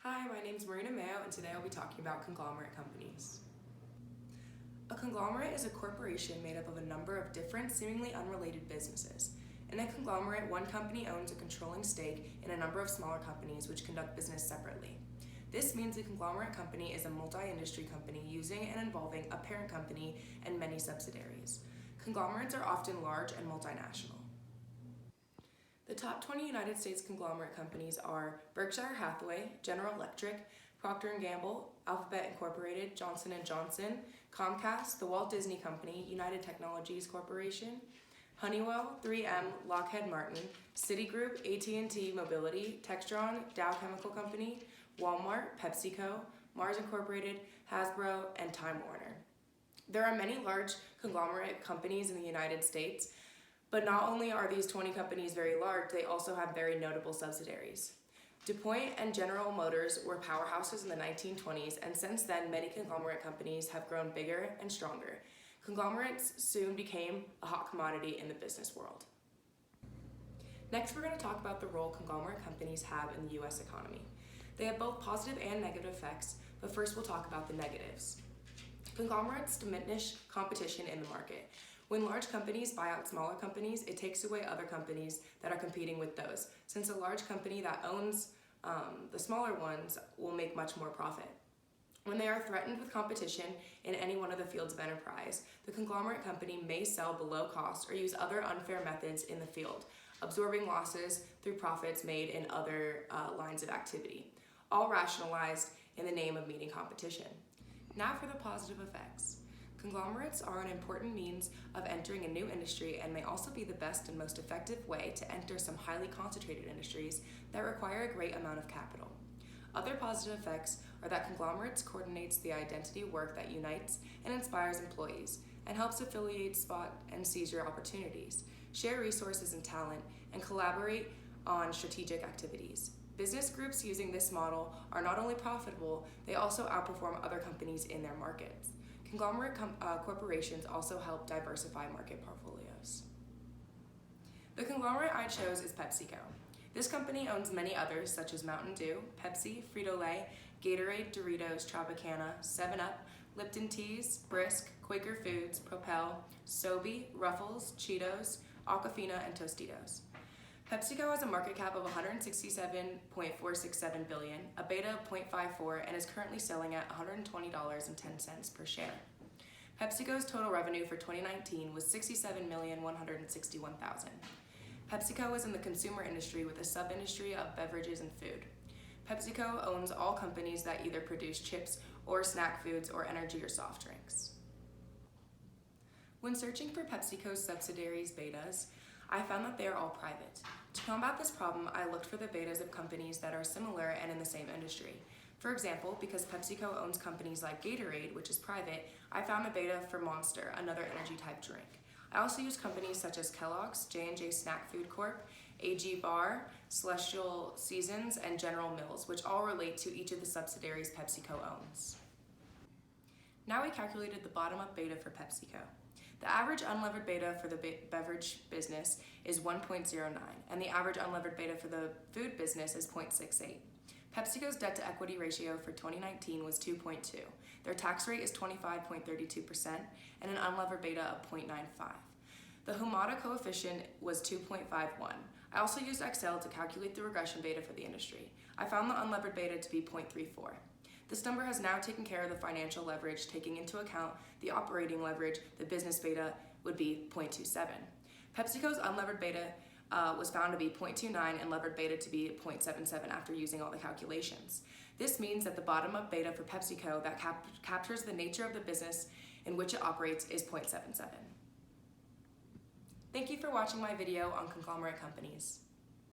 Hi, my name is Marina Mayo, and today I'll be talking about conglomerate companies. A conglomerate is a corporation made up of a number of different, seemingly unrelated businesses. In a conglomerate, one company owns a controlling stake in a number of smaller companies which conduct business separately. This means a conglomerate company is a multi-industry company using and involving a parent company and many subsidiaries. Conglomerates are often large and multinational. The top 20 United States conglomerate companies are Berkshire Hathaway, General Electric, Procter & Gamble, Alphabet Incorporated, Johnson & Johnson, Comcast, The Walt Disney Company, United Technologies Corporation, Honeywell, 3M, Lockheed Martin, Citigroup, AT&T Mobility, Textron, Dow Chemical Company, Walmart, PepsiCo, Mars Incorporated, Hasbro, and Time Warner. There are many large conglomerate companies in the United States, but not only are these 20 companies very large, they also have very notable subsidiaries. DuPont and General Motors were powerhouses in the 1920s, and since then, many conglomerate companies have grown bigger and stronger. Conglomerates soon became a hot commodity in the business world. Next, we're going to talk about the role conglomerate companies have in the U.S. economy. They have both positive and negative effects, but first we'll talk about the negatives. Conglomerates diminish competition in the market. When large companies buy out smaller companies, it takes away other companies that are competing with those, since a large company that owns the smaller ones will make much more profit. When they are threatened with competition in any one of the fields of enterprise, the conglomerate company may sell below cost or use other unfair methods in the field, absorbing losses through profits made in other lines of activity, all rationalized in the name of meeting competition. Now for the positive effects. Conglomerates are an important means of entering a new industry and may also be the best and most effective way to enter some highly concentrated industries that require a great amount of capital. Other positive effects are that conglomerates coordinates the identity work that unites and inspires employees and helps affiliates spot and seize your opportunities, share resources and talent, and collaborate on strategic activities. Business groups using this model are not only profitable, they also outperform other companies in their markets. Conglomerate corporations also help diversify market portfolios. The conglomerate I chose is PepsiCo. This company owns many others such as Mountain Dew, Pepsi, Frito-Lay, Gatorade, Doritos, Tropicana, 7-Up, Lipton Teas, Brisk, Quaker Foods, Propel, Sobe, Ruffles, Cheetos, Aquafina, and Tostitos. PepsiCo has a market cap of $167.467 billion, a beta of 0.54, and is currently selling at $120.10 per share. PepsiCo's total revenue for 2019 was $67,161,000. PepsiCo is in the consumer industry with a sub-industry of beverages and food. PepsiCo owns all companies that either produce chips or snack foods or energy or soft drinks. When searching for PepsiCo's subsidiaries' betas, I found that they are all private. To combat this problem, I looked for the betas of companies that are similar and in the same industry. For example, because PepsiCo owns companies like Gatorade, which is private, I found a beta for Monster, another energy type drink. I also used companies such as Kellogg's, J&J Snack Food Corp, AG Bar, Celestial Seasons, and General Mills, which all relate to each of the subsidiaries PepsiCo owns. Now we calculated the bottom-up beta for PepsiCo. The average unlevered beta for the beverage business is 1.09, and the average unlevered beta for the food business is 0.68. PepsiCo's debt-to-equity ratio for 2019 was 2.2. Their tax rate is 25.32%, and an unlevered beta of 0.95. The Humada coefficient was 2.51. I also used Excel to calculate the regression beta for the industry. I found the unlevered beta to be 0.34. This number has now taken care of the financial leverage, taking into account the operating leverage. The business beta would be 0.27. PepsiCo's unlevered beta was found to be 0.29 and levered beta to be 0.77 after using all the calculations. This means that the bottom-up beta for PepsiCo that captures the nature of the business in which it operates is 0.77. Thank you for watching my video on conglomerate companies.